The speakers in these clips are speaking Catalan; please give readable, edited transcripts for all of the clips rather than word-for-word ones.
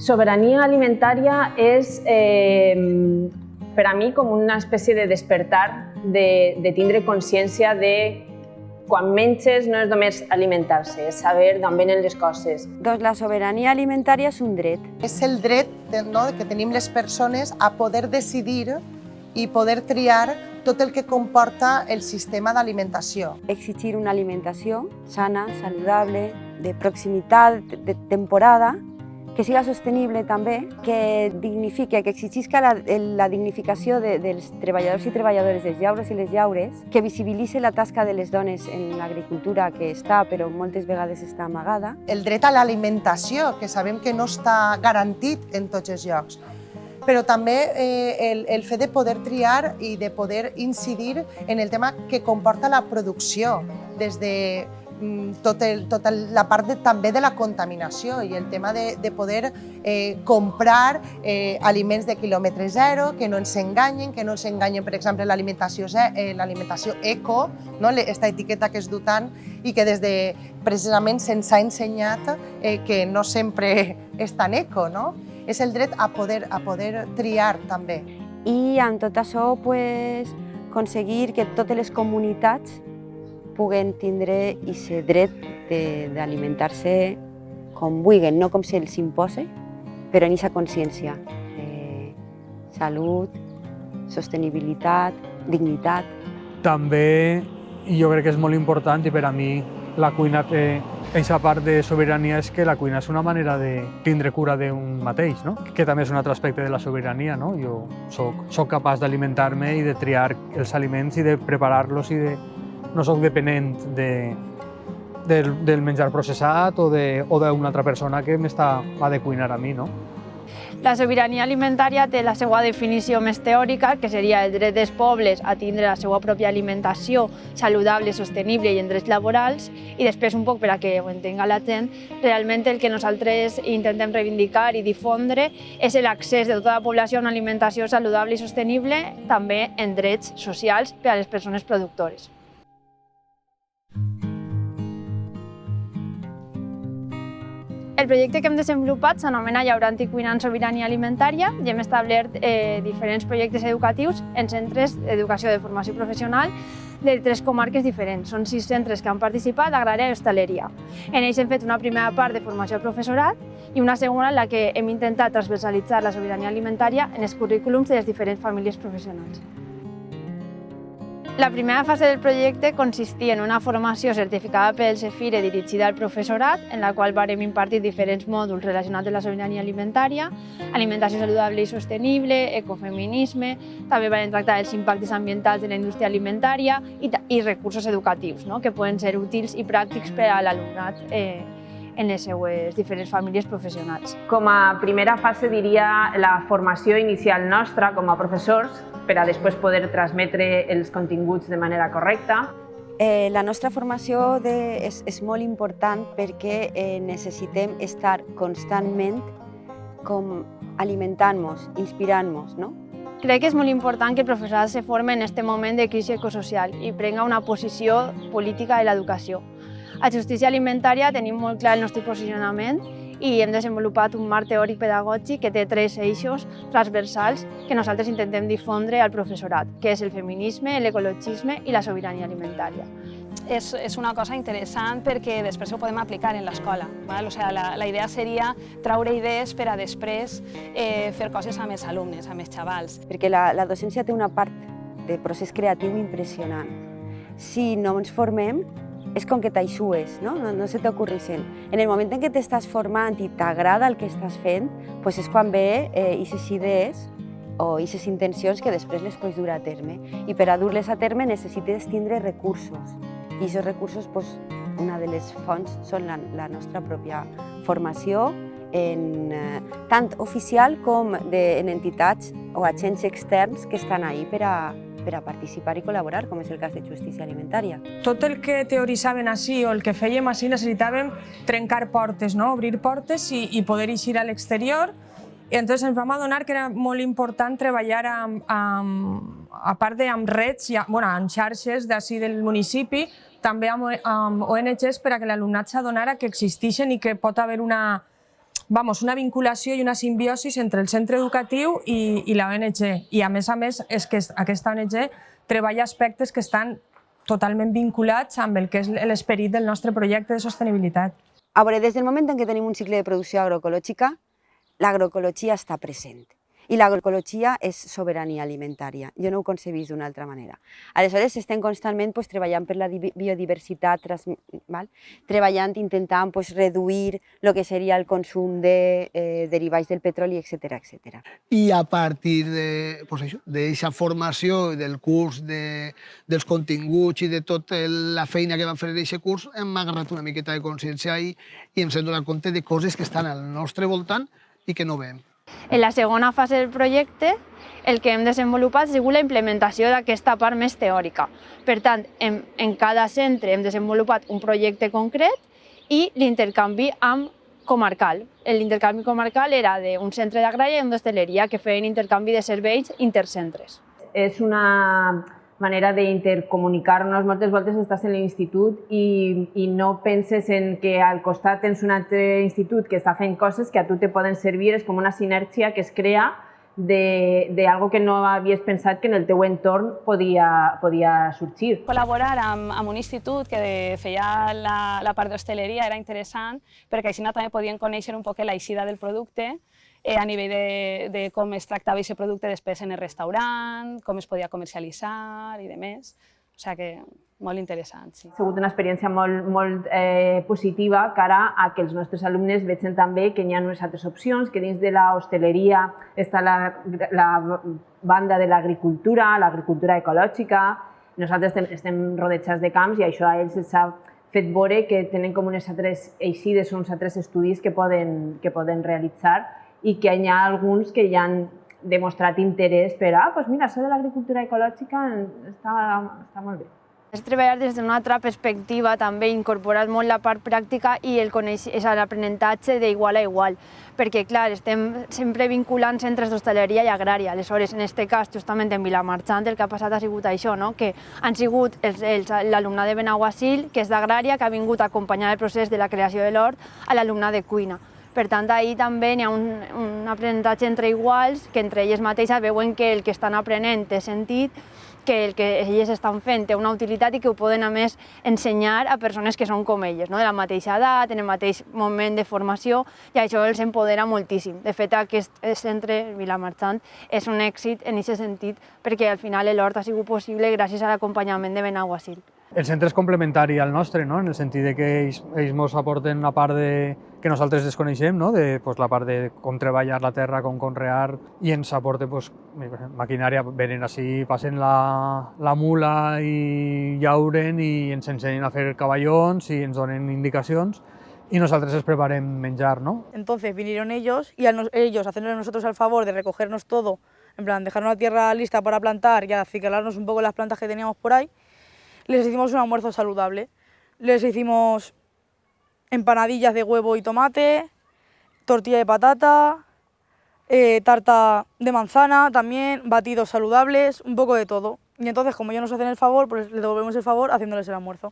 Soberanía alimentaria és, per a mi, com una espècie de despertar, de tindre consciència de quan menges no és només alimentar-se, és saber d'on venen les coses. Doncs la sobirania alimentària és un dret. És el dret que tenim les persones a poder decidir i poder triar tot el que comporta el sistema d'alimentació. Exigir una alimentació sana, saludable, de proximitat, de temporada, que siga sostenible també, que dignifique, que exigisca la dignificació dels treballadors i treballadores dels llaures i les llaures, que visibilitzi la tasca de les dones en l'agricultura que està, però moltes vegades està amagada. El dret a l'alimentació, que sabem que no està garantit en tots els llocs, però també el fet de poder triar i de poder incidir en el tema que comporta la producció, des de tota la part també de la contaminació i el tema de poder comprar aliments de quilòmetre zero, que no ens enganyen, per exemple, l'alimentació eco, aquesta etiqueta que es du tant i que precisament se'ns ha ensenyat que no sempre és tan eco. És el dret a poder triar també. I amb tot això aconseguir que totes les comunitats puguen tindre aquest dret d'alimentar-se com vulguin, no com se'ls imposa, però en aquesta consciència de salut, sostenibilitat, dignitat. També jo crec que és molt important i per a mi la cuina té aquesta part de sobirania, és que la cuina és una manera de tindre cura d'un mateix, que també és un altre aspecte de la sobirania. Jo soc capaç d'alimentar-me i de triar els aliments i de preparar-los i no soc dependent del menjar processat o d'una altra persona que m'ha de cuinar a mi. La sobirania alimentària té la seva definició més teòrica, que seria el dret dels pobles a tindre la seva pròpia alimentació saludable, sostenible i en drets laborals, i després, un poc per a que ho entenga la gent, realment el que nosaltres intentem reivindicar i difondre és l'accés de tota la població a una alimentació saludable i sostenible, també en drets socials per a les persones productores. El projecte que hem desenvolupat s'anomena Llaurant i Cuinant Sobirania Alimentària i hem establert diferents projectes educatius en centres d'educació de formació professional de 3 comarques diferents. Són 6 centres que han participat d'Agrària i Hostaleria. En ells hem fet una primera part de formació al professorat i una segona en la que hem intentat transversalitzar la sobirania alimentària en els currículums de les diferents famílies professionals. La primera fase del projecte consistia en una formació certificada pel CEFIRE dirigida al professorat, en la qual vam impartir diferents mòduls relacionats amb la sobirania alimentària, alimentació saludable i sostenible, ecofeminisme, també vam tractar els impactes ambientals de la indústria alimentària i recursos educatius, que poden ser útils i pràctics per a l'alumnat en les seues diferents famílies professionals. Com a primera fase diria la formació inicial nostra com a professors per a després poder transmetre els continguts de manera correcta. La nostra formació és molt important perquè necessitem estar constantment alimentant-nos, inspirant-nos. Crec que és molt important que el professorat se forme en aquest moment de crisi ecosocial i prenga una posició política de l'educació. A Justícia Alimentària tenim molt clar el nostre posicionament i hem desenvolupat un marc teòric pedagògic que té 3 eixos transversals que nosaltres intentem difondre al professorat, que és el feminisme, l'ecologisme i la sobirania alimentària. És una cosa interessant perquè després ho podem aplicar en l'escola. La idea seria traure idees per a després fer coses amb els alumnes, amb els xavals. Perquè la docència té una part de procés creatiu impressionant. Si no ens formem, és com que t'aixues, no se t'ocorreixen. En el moment en què t'estàs formant i t'agrada el que estàs fent, és quan ve aquestes idees o aquestes intencions que després les pots dur a terme. I per a dur-les a terme necessites tindre recursos. I aquests recursos, una de les fonts són la nostra pròpia formació, tant oficial com en entitats o agents externs que estan ahí per a participar i col·laborar, com és el cas de Justícia Alimentària. Tot el que teoritzaven així o el que fèiem així necessitàvem trencar portes, obrir portes i poder eixir a l'exterior. I llavors ens vam adonar que era molt important treballar a part amb redes, amb xarxes d'ací del municipi, també amb ONGs per a que l'alumnat s'adonara que existeixen i que pot haver una vinculació i una simbiosi entre el centre educatiu i la ONG. I a més, és que aquesta ONG treballa aspectes que estan totalment vinculats amb el que és l'esperit del nostre projecte de sostenibilitat. A veure, des del moment en què tenim un cicle de producció agroecològica, l'agroecologia està present. I l'agroecologia és sobirania alimentària. Jo no ho concebís d'una altra manera. Aleshores, estem constantment treballant per la biodiversitat, treballant, intentant reduir el que seria el consum de derivats del petroli, etc. I a partir d'aquesta formació, del curs, dels continguts i de tota la feina que vam fer en aquest curs, hem agarrat una miqueta de consciència i ens hem donat compte de coses que estan al nostre voltant i que no veiem. En la segona fase del projecte, el que hem desenvolupat ha sigut la implementació d'aquesta part més teòrica. Per tant, en cada centre hem desenvolupat un projecte concret i l'intercanvi amb comarcal. L'intercanvi comarcal era d'un centre d'agrària i un d'hostaleria que feien intercanvi de serveis intercentres. És una manera d'intercomunicar-nos. Moltes voltes estàs en l'institut i no penses en que al costat tens un altre institut que està fent coses que a tu te poden servir. És com una sinergia que es crea d'algo que no havies pensat que en el teu entorn podia sorgir. Col·laborar amb un institut que feia la part d'hostaleria era interessant perquè així també podien conèixer un poc l'eixida del producte a nivell de com es tractava aquest producte després en el restaurant, com es podia comercialitzar i demés. O sigui que molt interessant, sí. Ha sigut una experiència molt positiva cara a que els nostres alumnes vegin també que hi ha unes altres opcions, que dins de l'hostaleria està la banda de l'agricultura ecològica. Nosaltres estem rodejats de camps i això a ells els ha fet veure que tenen com unes altres eixides, uns altres estudis que poden realitzar i que hi ha alguns que ja han demostrat interès per, doncs mira, això de l'agricultura ecològica està molt bé. És treballar des d'una altra perspectiva, també incorporar molt la part pràctica i l'aprenentatge d'igual a igual, perquè, clar, estem sempre vinculant centres d'hostaleria i agrària. Aleshores, en aquest cas, justament en Vilamarxant, el que ha passat ha sigut això, que han sigut l'alumnat de Benaguasil, que és d'agrària, que ha vingut a acompanyar el procés de la creació de l'hort a l'alumnat de cuina. Per tant, ahir també hi ha un aprenentatge entre iguals, que entre elles mateixes veuen que el que estan aprenent té sentit, que el que elles estan fent té una utilitat i que ho poden, a més, ensenyar a persones que són com elles, de la mateixa edat, en el mateix moment de formació, i això els empodera moltíssim. De fet, aquest centre, Vilamarxant, és un èxit en aquest sentit, perquè al final l'hort ha sigut possible gràcies a l'acompanyament de Benaguasil. El centre és complementari al nostre, en el sentit que ells ens aporten una part que nosaltres desconeixem, la part de com treballar la terra, com conrear, i ens aporten maquinària. Venen així, passen la mula i llauren i ens ensenyen a fer cavallons i ens donen indicacions y nosaltres les preparem menjar, ¿no? Entonces vinieron ellos y ellos hacernos nosotros el favor de recogernos todo, en plan dejarnos la tierra lista para plantar y acicalarnos un poco las plantas que teníamos por ahí. Les hicimos un almuerzo saludable. Les hicimos empanadillas de huevo y tomate, tortilla de patata, tarta de manzana también, batidos saludables, un poco de todo. Y entonces, como ellos nos hacen el favor, pues les devolvemos el favor haciéndoles el almuerzo.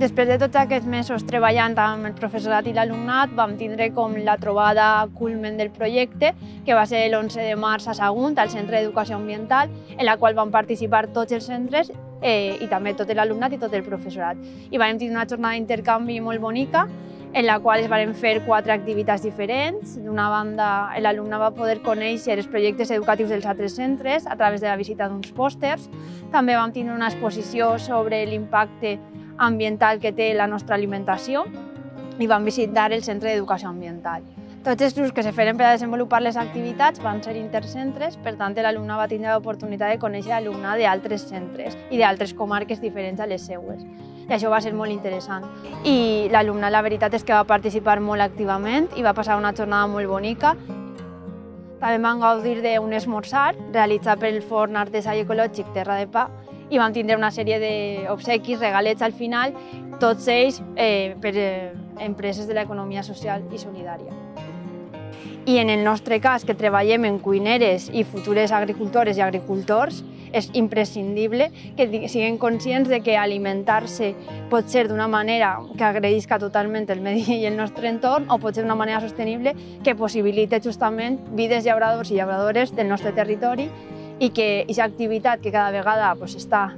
Després de tots aquests mesos treballant amb el professorat i l'alumnat, vam tindre com la trobada culmen del projecte, que va ser l'11 de març a Sagunt, al Centre d'Educació Ambiental, en la qual van participar tots els centres i també tot l'alumnat i tot el professorat. I vam tenir una jornada d'intercanvi molt bonica, en la qual es van fer 4 activitats diferents. D'una banda, l'alumnat va poder conèixer els projectes educatius dels altres centres a través de la visita d'uns pòsters. També vam tenir una exposició sobre l'impacte ambiental que té la nostra alimentació i vam visitar el Centre d'Educació Ambiental. Tots els grups que se feren per a desenvolupar les activitats van ser intercentres, per tant l'alumnat va tindre l'oportunitat de conèixer l'alumnat d'altres centres i d'altres comarques diferents a les seues. I això va ser molt interessant. I l'alumnat, la veritat és que va participar molt activament i va passar una jornada molt bonica. També vam gaudir d'un esmorzar realitzat pel Forn Artesà i Ecològic Terra de Pa i vam tindre una sèrie d'obsequis, regalets al final, tots ells per empreses de l'economia social i solidària. I en el nostre cas, que treballem en cuineres i futures agricultores i agricultors, és imprescindible que siguin conscients de que alimentar-se pot ser d'una manera que agredisca totalment el medi i el nostre entorn o pot ser d'una manera sostenible que possibilite justament vides llauradors i llauradores del nostre territori i que aquesta activitat que cada vegada està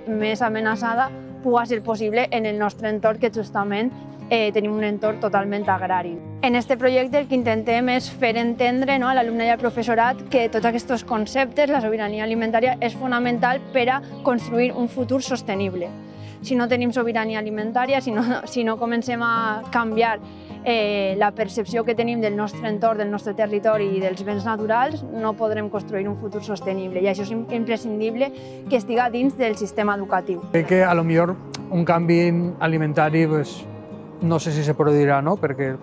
més amenaçada pugui ser possible en el nostre entorn, que justament tenim un entorn totalment agrari. En aquest projecte el que intentem és fer entendre a l'alumne i al professorat que tots aquests conceptes, la sobirania alimentària, és fonamental per a construir un futur sostenible. Si no tenim sobirania alimentària, si no comencem a canviar la percepció que tenim del nostre entorn, del nostre territori i dels béns naturals, no podrem construir un futur sostenible i això és imprescindible que estiga dins del sistema educatiu. Crec que a lo millor un canvi alimentari no sé si se produirà, no? Perquè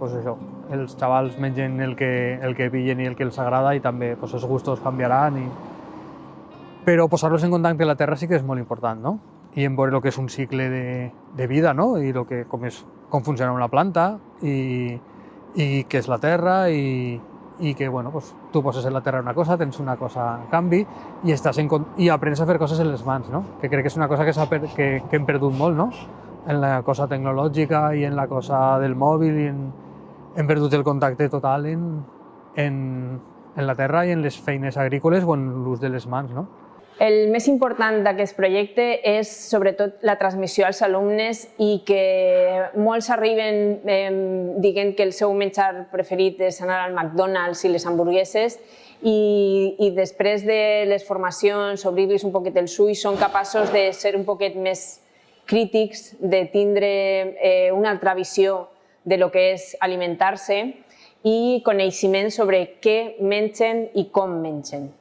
els xavals mengen el que pillen i el que els agrada i també els gustos canviaran. Però posar-los en contacte amb la terra sí que és molt important, no? I en veure el que és un cicle de vida, no? I com funciona una planta i què és la terra i que tu poses en la terra una cosa, tens una cosa a canvi i aprens a fer coses en les mans, no? Que crec que és una cosa que hem perdut molt, no? En la cosa tecnològica i en la cosa del mòbil i hem perdut el contacte total en la terra i en les feines agrícoles o en l'ús de les mans, no? El més important d'aquest projecte és sobretot la transmissió als alumnes i que molts arriben dient que el seu menjar preferit és anar al McDonald's i les hamburgueses i després de les formacions, obrir-los un poquet els ulls, són capaços de ser un poquet més crítics, de tindre una altra visió de lo que és alimentar-se i coneixement sobre què mengen i com mengen.